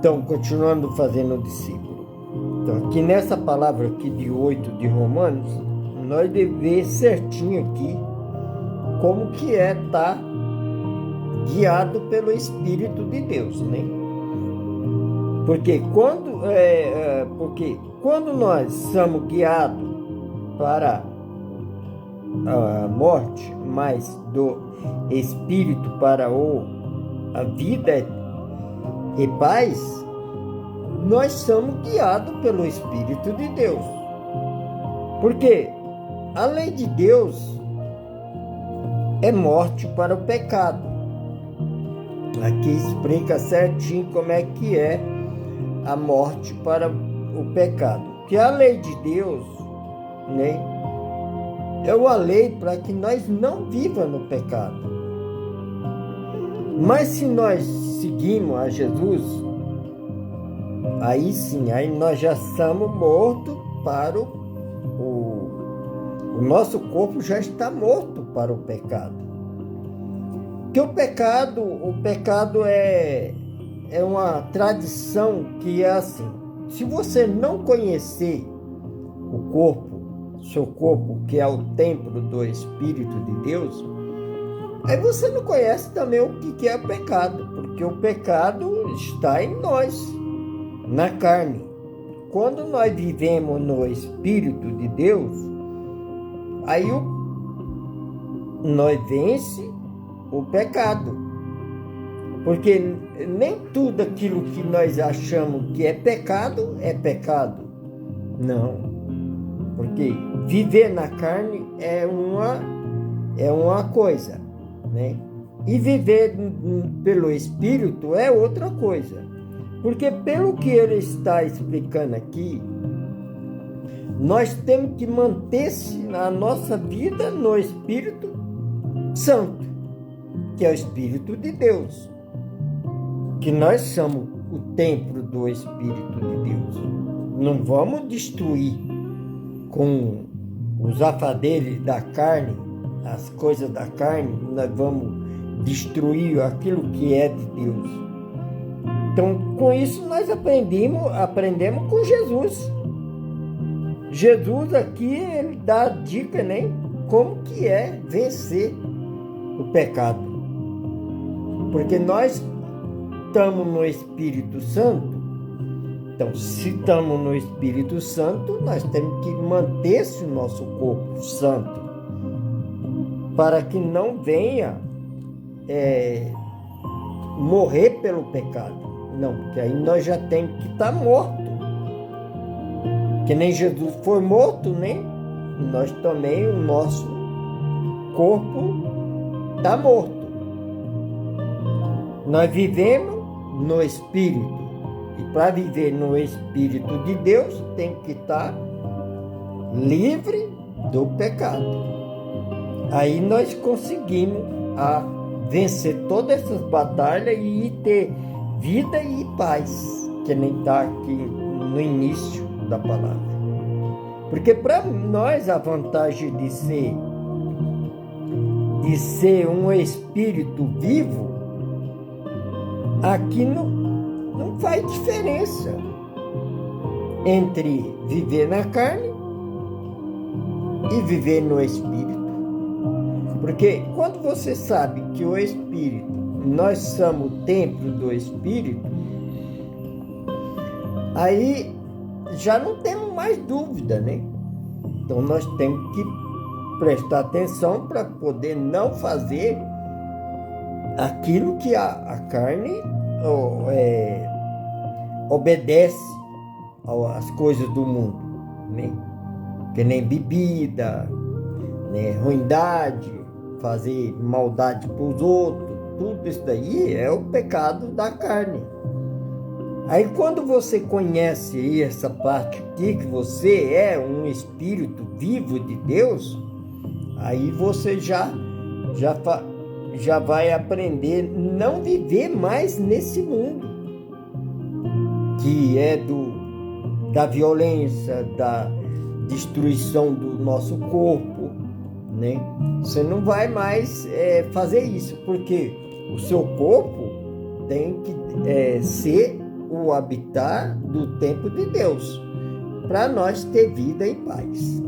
Então, continuando fazendo o discípulo. Então, aqui nessa palavra aqui de 8 de Romanos, nós devemos ver certinho aqui como que é estar guiado pelo Espírito de Deus, né? Porque quando nós somos guiados para a morte, mas do Espírito para a vida e paz, nós somos guiados pelo Espírito de Deus. Porque a lei de Deus é morte para o pecado. Aqui explica certinho como é que é a morte para o pecado. Que a lei de Deus, né, é uma lei para que nós não vivamos no pecado. Mas se nós seguimos a Jesus, aí sim, aí nós já estamos mortos para o nosso corpo já está morto para o pecado. Que o pecado é uma tradição que é assim. Se você não conhecer o corpo, seu corpo, que é o templo do Espírito de Deus, aí você não conhece também o que é o pecado, porque o pecado está em nós, na carne. Quando nós vivemos no Espírito de Deus, aí nós vence o pecado. Porque nem tudo aquilo que nós achamos que é pecado. Não. Porque viver na carne é uma coisa, né? E viver pelo Espírito é outra coisa. Porque pelo que ele está explicando aqui, nós temos que manter-se a nossa vida no Espírito Santo, que é o Espírito de Deus. Que nós somos o templo do Espírito de Deus. Não vamos destruir com os afazeres da carne, as coisas da carne, nós vamos destruir aquilo que é de Deus. Então, com isso, nós aprendemos com Jesus. Jesus aqui, ele dá a dica, né? Como que é vencer o pecado. Porque nós estamos no Espírito Santo. Então, se estamos no Espírito Santo, nós temos que manter-se o nosso corpo santo, para que não venha morrer pelo pecado. Não, porque aí nós já temos que estar morto. Que nem Jesus foi morto, né? Nós também, o nosso corpo está morto. Nós vivemos no Espírito. E para viver no Espírito de Deus, tem que estar livre do pecado. Aí nós conseguimos vencer todas essas batalhas e ter vida e paz, que nem está aqui no início da palavra. Porque para nós a vantagem de ser um espírito vivo, aqui não faz diferença entre viver na carne e viver no Espírito. Porque quando você sabe que o Espírito, nós somos o templo do Espírito, aí já não temos mais dúvida, né? Então nós temos que prestar atenção para poder não fazer aquilo que a carne obedece às coisas do mundo, né? Que nem bebida, né? Ruindade, fazer maldade para os outros, tudo isso daí é o pecado da carne. Aí quando você conhece aí essa parte aqui, que você é um espírito vivo de Deus, aí você já vai aprender a não viver mais nesse mundo, que é da violência, da destruição do nosso corpo, né? Você não vai mais fazer isso, porque o seu corpo tem que ser o habitat do templo de Deus, para nós ter vida em paz.